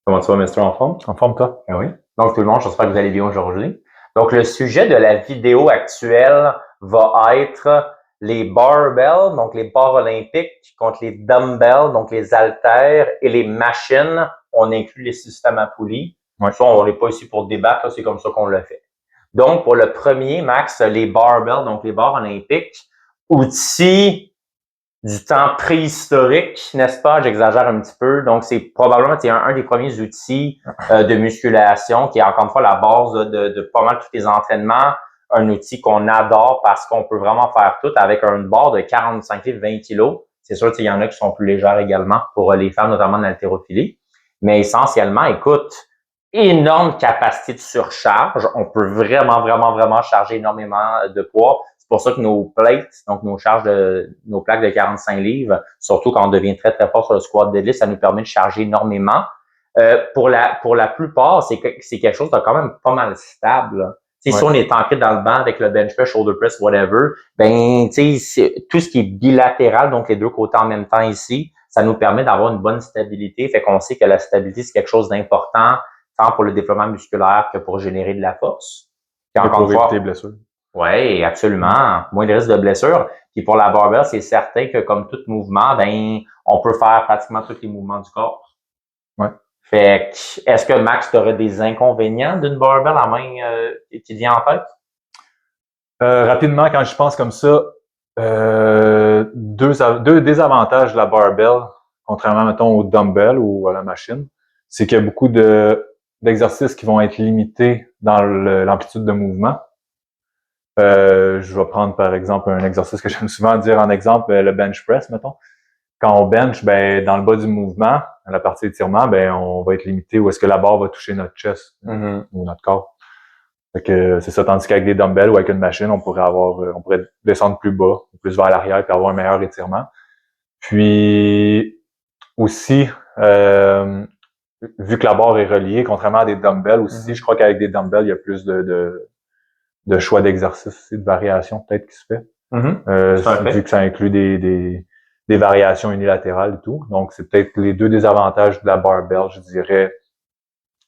Comment tu vas, Mister, en forme? En forme, toi? Ah oui. Donc, tout le monde, j'espère que vous allez bien aujourd'hui. Donc, le sujet de la vidéo actuelle va être les barbells, donc les barres olympiques, contre les dumbbells, donc les haltères et les machines. On inclut les systèmes à poulies. Ouais. Ça, on n'est pas ici pour débattre, c'est comme ça qu'on le fait. Donc, pour le premier, Max, les barbells, donc les barres olympiques, outils du temps préhistorique, n'est-ce pas? J'exagère un petit peu. Donc, c'est probablement un des premiers outils de musculation qui est encore une fois la base de pas mal tous les entraînements. Un outil qu'on adore parce qu'on peut vraiment faire tout avec une barre de 45 livres, 20 kilos. C'est sûr qu'il y en a qui sont plus légères également pour les femmes, notamment de l'haltérophilie. Mais essentiellement, écoute, énorme capacité de surcharge. On peut vraiment charger énormément de poids. C'est pour ça que nos plates, donc nos plaques de 45 livres, surtout quand on devient très fort sur le squat deadlift, ça nous permet de charger énormément. Pour la plupart, c'est quelque chose de quand même pas mal stable. Ouais. Si on est ancré dans le banc avec le bench press, shoulder press, whatever, ben tout ce qui est bilatéral, donc les deux côtés en même temps ici, ça nous permet d'avoir une bonne stabilité. Fait qu'on sait que la stabilité, c'est quelque chose d'important, tant pour le développement musculaire que pour générer de la force. Et pour éviter les blessures. Oui, absolument. Moins de risque de blessure. Puis pour la barbell, c'est certain que comme tout mouvement, ben on peut faire pratiquement tous les mouvements du corps. Ouais. Fait que, est-ce que Max, tu aurais des inconvénients d'une barbell à main qui vient en tête? Rapidement, quand je pense comme ça, deux désavantages de la barbell, contrairement, mettons, au dumbbell ou à la machine, c'est qu'il y a beaucoup d'exercices qui vont être limités dans l'amplitude de mouvement. Je vais prendre, par exemple, un exercice que j'aime souvent dire en exemple, le bench press, mettons. Quand on bench, ben, dans le bas du mouvement, à la partie étirement, ben, on va être limité où est-ce que la barre va toucher notre chest ou notre corps. Fait que c'est ça, tandis qu'avec des dumbbells ou avec une machine, on pourrait descendre plus bas, plus vers l'arrière puis avoir un meilleur étirement. Puis aussi, vu que la barre est reliée, contrairement à des dumbbells aussi, je crois qu'avec des dumbbells, il y a plus de choix d'exercice et de variations peut-être qui se fait. Vu que ça inclut des variations unilatérales et tout. Donc, c'est peut-être les deux désavantages de la barbell, je dirais.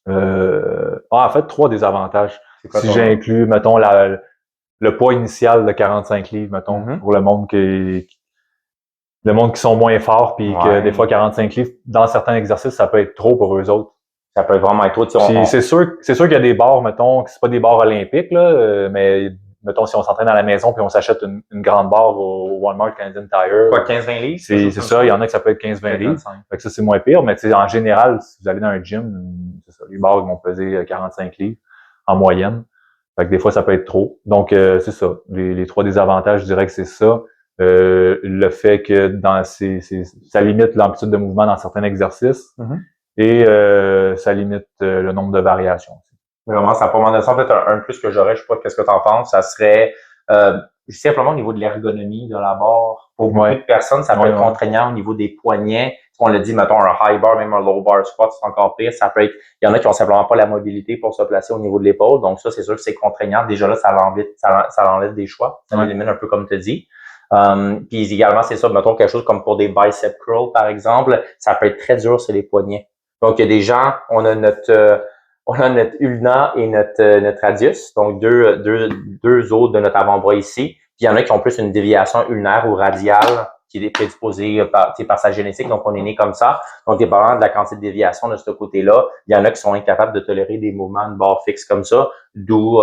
En fait, trois désavantages. Si j'inclus, mettons, le poids initial de 45 livres, mettons, pour le monde qui sont moins forts, puis que des fois 45 livres, dans certains exercices, ça peut être trop pour eux autres. Ça peut vraiment être trop. Puis c'est sûr qu'il y a des barres, mettons, c'est pas des barres olympiques, là, mais mettons, si on s'entraîne à la maison puis on s'achète une grande barre au Walmart Canadian Tire. Quoi, 15-20 livres? C'est ça, il y en a que ça peut être 15-20 livres. Fait que ça, c'est moins pire, mais en général, si vous allez dans un gym, c'est ça, les barres vont peser 45 livres en moyenne. Fait que des fois, ça peut être trop. Donc, c'est ça. Les trois désavantages, je dirais que c'est ça. Le fait que ça limite l'amplitude de mouvement dans certains exercices et ça limite le nombre de variations. Vraiment, ça pas mal de sens. Peut-être un plus que j'aurais, je sais pas qu'est-ce que tu en penses, ça serait simplement au niveau de l'ergonomie de la barre. Pour beaucoup de personnes, ça peut être contraignant au niveau des poignets. On l'a dit, mettons, un high bar, même un low bar squat, c'est encore pire. Ça peut être, il y en a qui ont simplement pas la mobilité pour se placer au niveau de l'épaule. Donc ça, c'est sûr que c'est contraignant. Déjà là, ça l'enlève des choix. Ça l'élimine un peu comme tu dis. Puis également, c'est ça, mettons quelque chose comme pour des bicep curls, par exemple, ça peut être très dur sur les poignets. Donc, il y a des gens, on a notre ulna et notre radius, donc deux os de notre avant-bras ici. Puis il y en a qui ont plus une déviation ulnaire ou radiale qui est prédisposée par sa génétique, donc on est né comme ça. Donc, dépendant de la quantité de déviation de ce côté-là, il y en a qui sont incapables de tolérer des mouvements de barre fixe comme ça, d'où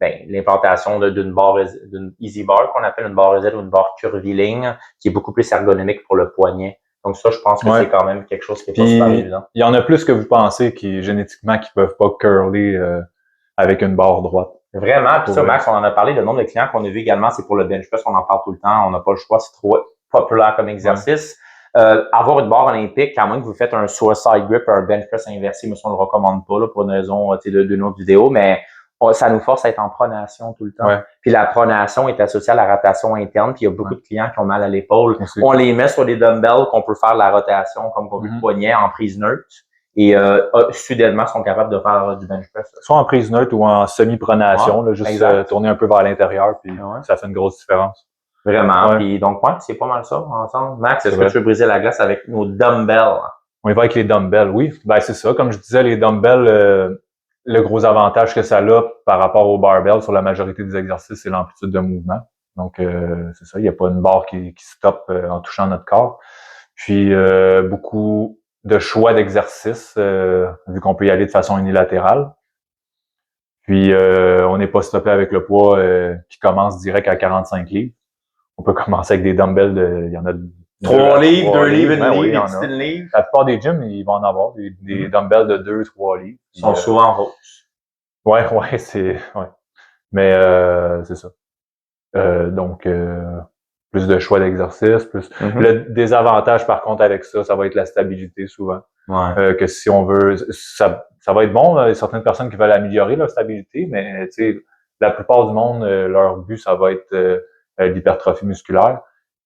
l'implantation d'une easy bar qu'on appelle une barre reset ou une barre curviligne, qui est beaucoup plus ergonomique pour le poignet. Donc ça, je pense que c'est quand même quelque chose qui est pas super évident. Il y en a plus que vous pensez génétiquement qui peuvent pas curler avec une barre droite. Vraiment. Puis ça, Max, on en a parlé. Le nombre de clients qu'on a vu également, c'est pour le bench press. On en parle tout le temps. On n'a pas le choix. C'est trop populaire comme exercice. Avoir une barre olympique, à moins que vous faites un suicide grip, un bench press inversé, mais ça, on ne le recommande pas là, pour une raison d'une autre vidéo, mais ça nous force à être en pronation tout le temps. Puis la pronation est associée à la rotation interne. Puis il y a beaucoup de clients qui ont mal à l'épaule. On les met sur des dumbbells qu'on peut faire la rotation comme qu'on veut le poignet en prise neutre. Et soudainement, sont capables de faire du bench press. Soit en prise neutre ou en semi-pronation, juste tourner un peu vers l'intérieur, puis ça fait une grosse différence. Vraiment. Puis donc, c'est pas mal ça ensemble. Max, est-ce que tu veux briser la glace avec nos dumbbells? On y va avec les dumbbells, oui. Ben, c'est ça. Comme je disais, les dumbbells, le gros avantage que ça a par rapport au barbell sur la majorité des exercices, c'est l'amplitude de mouvement. Donc, c'est ça. Il n'y a pas une barre qui stoppe en touchant notre corps. Puis, beaucoup de choix d'exercices, vu qu'on peut y aller de façon unilatérale. Puis, on n'est pas stoppé avec le poids qui commence direct à 45 livres. On peut commencer avec des dumbbells il y en a 3 livres, 2 livres, une ben oui, livre, il y en a. une livre. La plupart des gyms, ils vont en avoir des dumbbells de 2-3 livres. Ils sont souvent roses. Ouais, ouais. Mais c'est ça. Donc, plus de choix d'exercice, plus. Le désavantage, par contre, avec ça, ça va être la stabilité souvent. Ouais. Que si on veut, ça va être bon. Il y a certaines personnes qui veulent améliorer leur stabilité, mais tu sais, la plupart du monde, leur but, ça va être l'hypertrophie musculaire.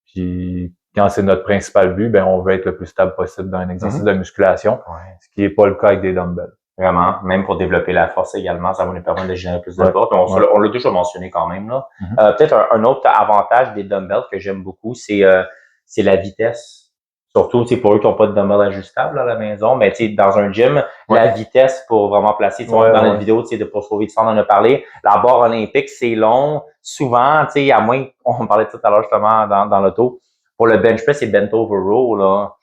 Puis quand c'est notre principal but, ben on veut être le plus stable possible dans un exercice de musculation, ce qui est pas le cas avec des dumbbells. Vraiment, même pour développer la force également, ça va nous permettre de générer plus de force. On l'a déjà mentionné quand même là. Peut-être un autre avantage des dumbbells que j'aime beaucoup, c'est la vitesse. Surtout, c'est pour eux qui n'ont pas de dumbbell ajustable à la maison, mais tu sais, dans un gym, la vitesse pour vraiment placer, dans notre vidéo, tu sais, de pour sauver du temps, on en a parlé. La barre olympique, c'est long. Souvent, tu sais, à moins, on parlait tout à l'heure justement dans l'auto, pour le bench press et bent over row, là,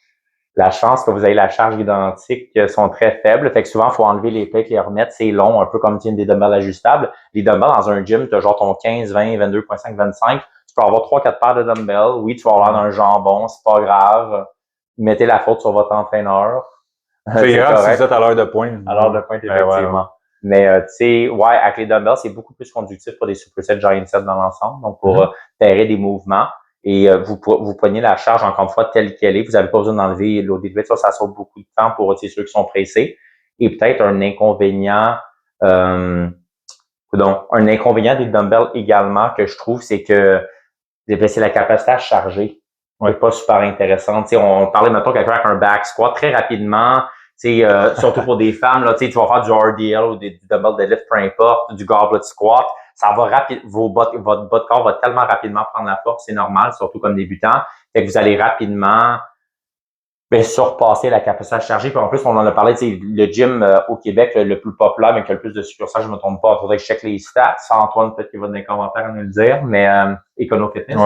la chance que vous ayez la charge identique sont très faibles. Fait que souvent, il faut enlever les plates, les remettre. C'est long, un peu comme des dumbbells ajustables. Les dumbbells dans un gym, tu as genre ton 15, 20, 22,5, 25. Tu peux avoir 3-4 paires de dumbbells. Oui, tu vas avoir un jambon, c'est pas grave. Mettez la faute sur votre entraîneur. C'est grave si vous êtes à l'heure de pointe. À l'heure de pointe, effectivement. Mais tu sais, avec les dumbbells, c'est beaucoup plus conductif pour des supersets giant sets dans l'ensemble. Donc, pour terrer des mouvements. Et vous prenez la charge, encore une fois, telle qu'elle est. Vous n'avez pas besoin d'enlever l'eau d'élevé. Ça sauve beaucoup de temps pour ceux qui sont pressés. Et peut-être un inconvénient un inconvénient des dumbbells également que je trouve, c'est que c'est la capacité à charger. C'est pas super intéressant. T'sais, on parlait maintenant quelqu'un avec un back squat très rapidement. Surtout pour des femmes, là, tu vas faire du RDL ou du dumbbell deadlift, peu importe, du goblet squat. Ça va votre bas de corps va tellement rapidement prendre la force, c'est normal, surtout comme débutant. Fait que vous allez rapidement surpasser la capacité à charger. Puis en plus, on en a parlé, le gym au Québec, le plus populaire, mais qui a le plus de succursales, je ne me trompe pas, il faudrait que je check les stats. Antoine, peut-être qu'il va dans les commentaires nous le dire, mais Econo Fitness,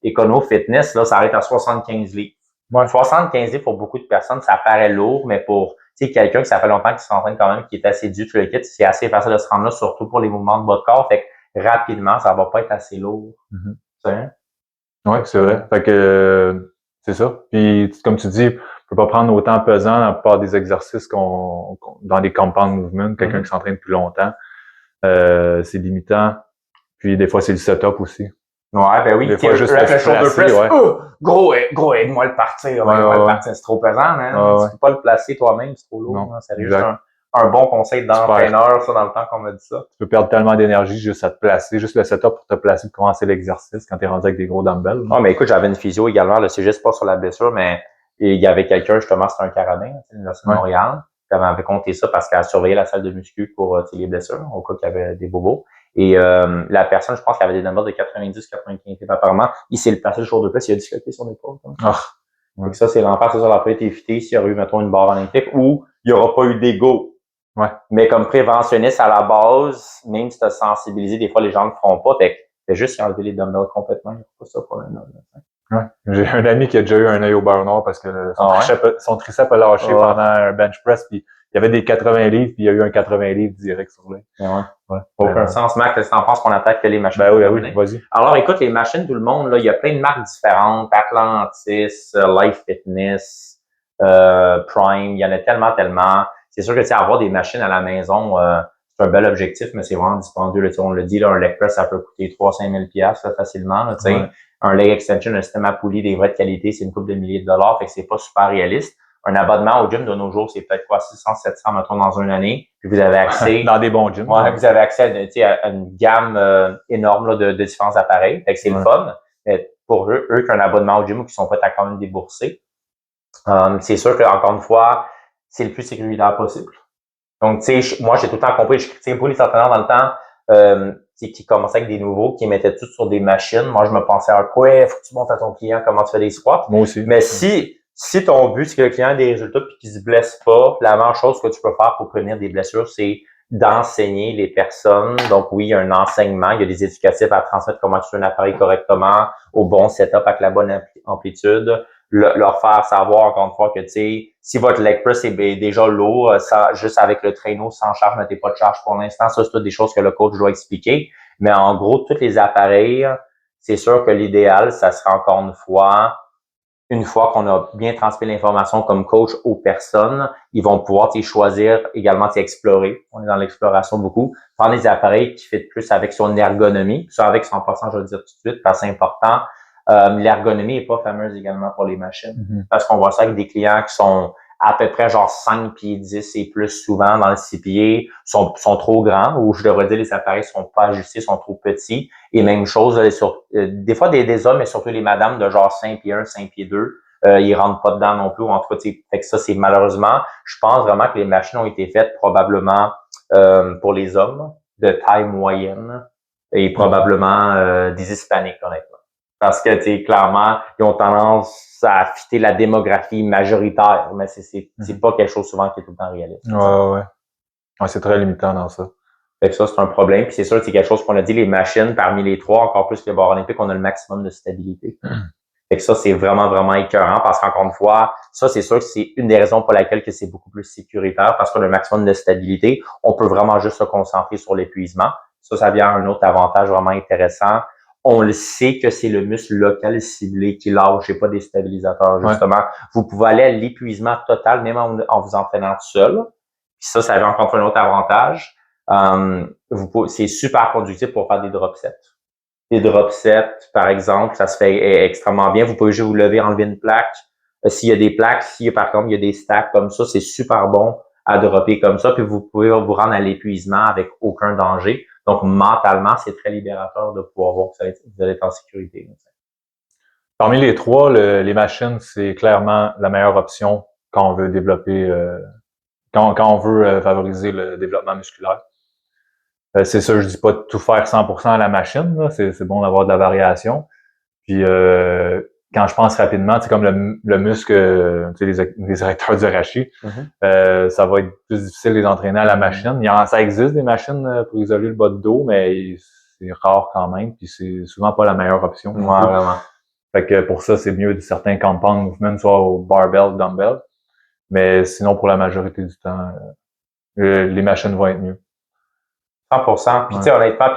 Econo Fitness, là, ça arrête à 75 livres. 75 livres pour beaucoup de personnes, ça paraît lourd, mais pour quelqu'un qui ça fait longtemps qui s'entraîne quand même, qui est assez dur, c'est assez facile de se rendre là, surtout pour les mouvements de bas de corps. Fait que rapidement, ça va pas être assez lourd. Oui, c'est vrai. Fait que c'est ça. Puis comme tu dis, on peut pas prendre autant pesant dans la plupart des exercices dans les compound movements, quelqu'un qui s'entraîne plus longtemps. C'est limitant. Puis des fois, c'est le setup aussi. Ouais, ben oui. Des fois, juste le shoulder press, gros, aide-moi à le partir. C'est trop pesant, hein. Tu peux pas le placer toi-même, c'est trop lourd. Non, c'est juste un bon conseil d'entraîneur, ça, dans le temps qu'on m'a dit ça. Tu peux perdre tellement d'énergie juste à te placer, juste le setup pour te placer, pour commencer l'exercice quand t'es rendu avec des gros dumbbells. Ah, mais écoute, j'avais une physio également, là, c'est juste pas sur la blessure, mais il y avait quelqu'un, justement, c'était un carabin, l'Université de Montréal, qui avait compté ça parce qu'elle surveillait la salle de muscu pour les blessures, au cas qu'il y avait des bobos. Et la personne, je pense qu'elle avait des dumbbells de 90-95 livres apparemment. Il s'est placé le shoulder press, il a disloqué son épaule. Donc ça, c'est l'enfer, c'est ça, la peut être évité s'il y aurait eu, mettons, une barre olympique ou il n'y aura pas eu d'ego. Mais comme préventionniste à la base, même si tu as sensibilisé, des fois les gens ne le feront pas. Fait que juste enlever les dumbbells complètement, il n'y a pas ça pour le nom. J'ai un ami qui a déjà eu un œil au beurre noir parce que son triceps a lâché pendant un bench press, puis il y avait des 80 livres, puis il y a eu un 80 livres direct sur lui. Aucun sens. Mac, qu'est-ce que t'en penses qu'on attaque que les machines? Oui, vas-y. Alors, écoute, les machines, tout le monde, là, il y a plein de marques différentes. Atlantis, Life Fitness, Prime, il y en a tellement. C'est sûr que, avoir des machines à la maison, c'est un bel objectif, mais c'est vraiment dispendieux. Là, on le dit, là, un leg press, ça peut coûter 3-5 000 $, facilement, là, Un leg extension, un système à poulie, des vraies de qualité, c'est une couple de milliers de dollars, fait que c'est pas super réaliste. Un abonnement au gym de nos jours, c'est peut-être 600, 700, mettons, dans une année. Puis vous avez accès. Dans des bons gyms. Vous avez accès à une gamme énorme là, de différents appareils. Fait que c'est le fun. Mais pour eux qui ont un abonnement au gym ou qui sont prêts à quand même débourser, c'est sûr que, encore une fois, c'est le plus sécuritaire possible. Donc, tu sais, moi, j'ai tout le temps compris, je critiquais beaucoup les entraîneurs dans le temps, qui commençaient avec des nouveaux, qui mettaient tout sur des machines. Moi, je me pensais, faut que tu montres à ton client comment tu fais des squats. Moi aussi. Mais si Si ton but, c'est que le client ait des résultats et qu'il se blesse pas, la meilleure chose que tu peux faire pour prévenir des blessures, c'est d'enseigner les personnes. Donc oui, il y a un enseignement, il y a des éducatifs à transmettre comment tu fais un appareil correctement, au bon setup avec la bonne amplitude. Leur faire savoir encore une fois que, tu sais, si votre leg press est déjà lourd, ça, juste avec le traîneau sans charge, mettez pas de charge pour l'instant. Ça, c'est toutes des choses que le coach doit expliquer. Mais en gros, tous les appareils, c'est sûr que l'idéal, ça sera encore une fois qu'on a bien transmis l'information comme coach aux personnes, ils vont pouvoir choisir également explorer. On est dans l'exploration beaucoup. Prendre des appareils qui fit plus avec son ergonomie. Ça, avec 100%, je vais le dire tout de suite, parce que c'est important. L'ergonomie est pas fameuse également pour les machines. Parce qu'on voit ça avec des clients qui sont à peu près genre 5 pieds 10 et plus souvent dans le 6 pieds, sont trop grands, ou je devrais dire les appareils sont pas ajustés, sont trop petits. Et même chose, des fois des hommes, mais surtout les madames de genre 5 pieds 1, 5 pieds 2, ils rentrent pas dedans non plus. En tout cas, fait que ça, c'est malheureusement, je pense vraiment que les machines ont été faites probablement pour les hommes de taille moyenne et probablement des hispaniques, honnêtement. Parce que, tu sais, clairement, ils ont tendance à fitter la démographie majoritaire, mais c'est pas quelque chose souvent qui est tout le temps réaliste. Ouais, c'est très limitant dans ça. Fait que ça, c'est un problème. Puis c'est sûr, c'est quelque chose qu'on a dit, les machines, parmi les trois, encore plus que le bar olympique, on a le maximum de stabilité. Fait que ça, c'est vraiment, vraiment écœurant parce qu'encore une fois, ça, c'est sûr que c'est une des raisons pour laquelle que c'est beaucoup plus sécuritaire parce qu'on a le maximum de stabilité. On peut vraiment juste se concentrer sur l'épuisement. Ça vient un autre avantage vraiment intéressant. On le sait que c'est le muscle local ciblé qui lâche et pas des stabilisateurs, justement. Ouais. Vous pouvez aller à l'épuisement total, même en vous entraînant tout seul. Puis ça vient encore un autre avantage. C'est super conductif pour faire des drop sets. Des drop sets, par exemple, ça se fait extrêmement bien. Vous pouvez juste vous lever, enlever une plaque. S'il y a des plaques, par contre, il y a des stacks comme ça, c'est super bon à dropper comme ça. Puis vous pouvez vous rendre à l'épuisement avec aucun danger. Donc, mentalement, c'est très libérateur de pouvoir voir que vous allez être en sécurité. Parmi les trois, les machines, c'est clairement la meilleure option quand on veut développer, quand on veut favoriser le développement musculaire. C'est sûr, je dis pas de tout faire 100% à la machine, là. C'est bon d'avoir de la variation. Puis quand je pense rapidement, c'est comme le muscle, tu sais, les érecteurs du rachis, ça va être plus difficile de les entraîner à la machine. Ça existe des machines pour isoler le bas de dos, mais c'est rare quand même, puis c'est souvent pas la meilleure option. Ouais, vraiment. Fait que pour ça, c'est mieux de certains compound movements, soit au barbell, dumbbell. Mais sinon, pour la majorité du temps, les machines vont être mieux. 100%. Puis tu sais, honnêtement,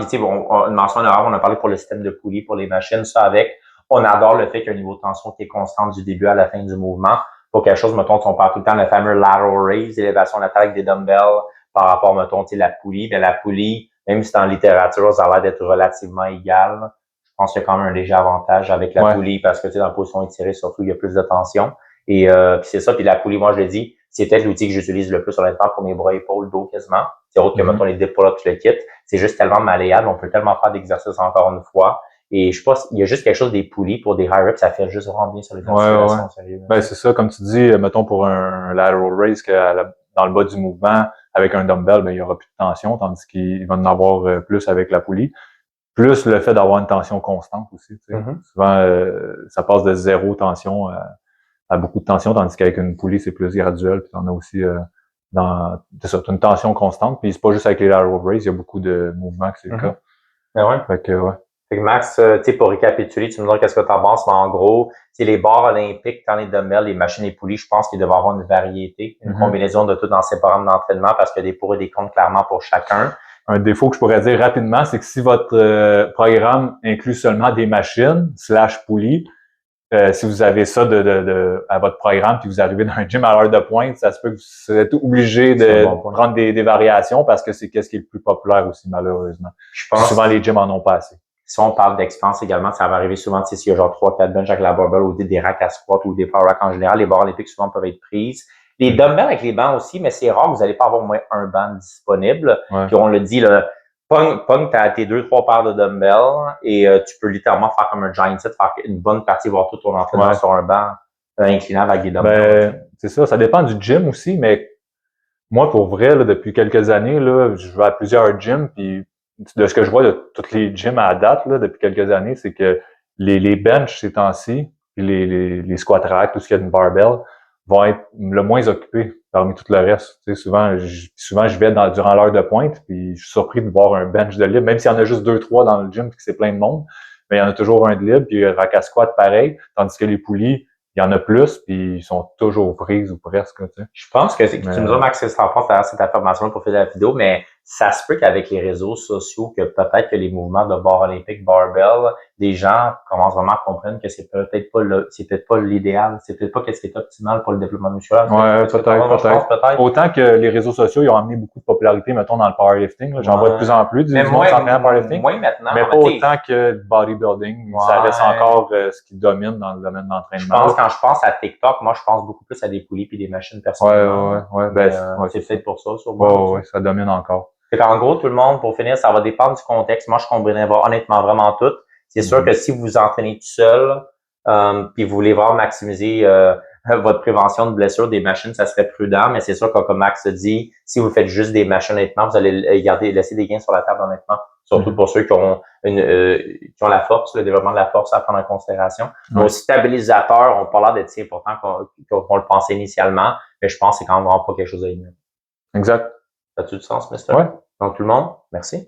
une mention honorable, on a parlé pour le système de poulie, pour les machines, ça avec. On adore le fait qu'il y a un niveau de tension qui est constant du début à la fin du mouvement. Pour quelque chose, mettons, on parle tout le temps le fameux lateral raise, élévation latérale avec des dumbbells par rapport, mettons, la poulie. Bien, la poulie, même si c'est en littérature, ça a l'air d'être relativement égal. Je pense qu'il y a quand même un léger avantage avec la poulie parce que, tu sais, dans la position étirée, surtout, il y a plus de tension. Et puis c'est ça. Puis la poulie, moi, je le dis, c'est peut-être l'outil que j'utilise le plus, honnêtement, pour mes bras, épaules, dos, quasiment. C'est autre que, mettons, les dip pull-ups, le kit. C'est juste tellement malléable. On peut tellement faire d'exercices encore une fois. Et je sais pas, il y a juste quelque chose des poulies pour des high reps, ça fait juste vraiment bien sur les articulations. Ben, c'est ça, comme tu dis, mettons pour un lateral raise que dans le bas du mouvement, avec un dumbbell, ben, il y aura plus de tension, tandis qu'il va en avoir plus avec la poulie. Plus le fait d'avoir une tension constante aussi. Tu sais. Souvent, ça passe de zéro tension à beaucoup de tension, tandis qu'avec une poulie, c'est plus graduel. Puis t'en as aussi c'est ça, t'as une tension constante. Puis c'est pas juste avec les lateral raise, il y a beaucoup de mouvements que c'est le cas. Ben ouais. Fait que Max, tu sais, pour récapituler, tu me dis qu'est-ce que t'en penses, mais en gros, tu sais, les barres olympiques, tant les dumbbells, les machines et poulies, je pense qu'il devrait avoir une variété, une combinaison de tout dans ces programmes d'entraînement parce qu'il y a des pour et des contre clairement pour chacun. Un défaut que je pourrais dire rapidement, c'est que si votre programme inclut seulement des machines / poulies, si vous avez ça à votre programme puis vous arrivez dans un gym à l'heure de pointe, ça se peut que vous êtes obligé de prendre des variations parce que c'est qu'est-ce qui est le plus populaire aussi, malheureusement. Je pense souvent les gyms en ont pas assez. Si on parle d'expérience également, ça va arriver souvent, tu sais, s'il y a genre 3-4 bench avec la barbell ou des racks à squat ou des power racks en général, les barres olympiques souvent peuvent être prises. Les dumbbells avec les bancs aussi, mais c'est rare, vous n'allez pas avoir au moins un banc disponible. Puis on le dit, là, pogne tes 2-3 paires de dumbbells et tu peux littéralement faire comme un giant set, faire une bonne partie, voir tout ton entraînement sur un banc inclinable avec des dumbbells. Ben, c'est ça dépend du gym aussi, mais moi, pour vrai, là, depuis quelques années, là, je vais à plusieurs gyms, puis de ce que je vois de tous les gyms à date, là, depuis quelques années, c'est que les benches ces temps-ci, puis les squat racks, tout ce qu'il y a de barbell, vont être le moins occupés parmi tout le reste. Tu sais, souvent, je vais durant l'heure de pointe, puis je suis surpris de voir un bench de libre, même s'il y en a juste 2-3 dans le gym, puis que c'est plein de monde, mais il y en a toujours un de libre, puis rack à squat pareil, tandis que les poulies, il y en a plus, puis ils sont toujours prises ou presque. Tu sais. Je pense que tu me diras, Max, que tu en penses derrière cette information pour faire la vidéo, mais ça se peut qu'avec les réseaux sociaux, que peut-être que les mouvements de barre olympique, barbell, des gens commencent vraiment à comprendre que c'est peut-être pas l'idéal, c'est peut-être pas ce qui est optimal pour le développement musculaire. Ouais, peut-être. Autant que les réseaux sociaux, ils ont amené beaucoup de popularité, mettons, dans le powerlifting. J'en vois de plus en plus du monde s'entraîner en powerlifting. Oui, maintenant. Mais pas autant que le bodybuilding. Ça reste encore ce qui domine dans le domaine d'entraînement. Quand je pense à TikTok, moi, je pense beaucoup plus à des poulies puis des machines personnelles. C'est peut-être pour ça, sûrement. Ouais, ça domine encore. Fait qu'en gros, tout le monde, pour finir, ça va dépendre du contexte. Moi, je comprendrais honnêtement vraiment tout. C'est sûr que si vous vous entraînez tout seul, puis vous voulez vraiment maximiser votre prévention de blessures des machines, ça serait prudent. Mais c'est sûr que, comme Max a dit, si vous faites juste des machines, honnêtement, vous allez laisser des gains sur la table, honnêtement. Surtout pour ceux qui ont la force, le développement de la force à prendre en considération. Nos stabilisateurs ont pas l'air d'être si importants qu'on le pensait initialement, mais je pense que c'est quand même vraiment pas quelque chose à ignorer. Exact. Ça a-tu du sens, mister? Ouais. Donc, tout le monde, merci.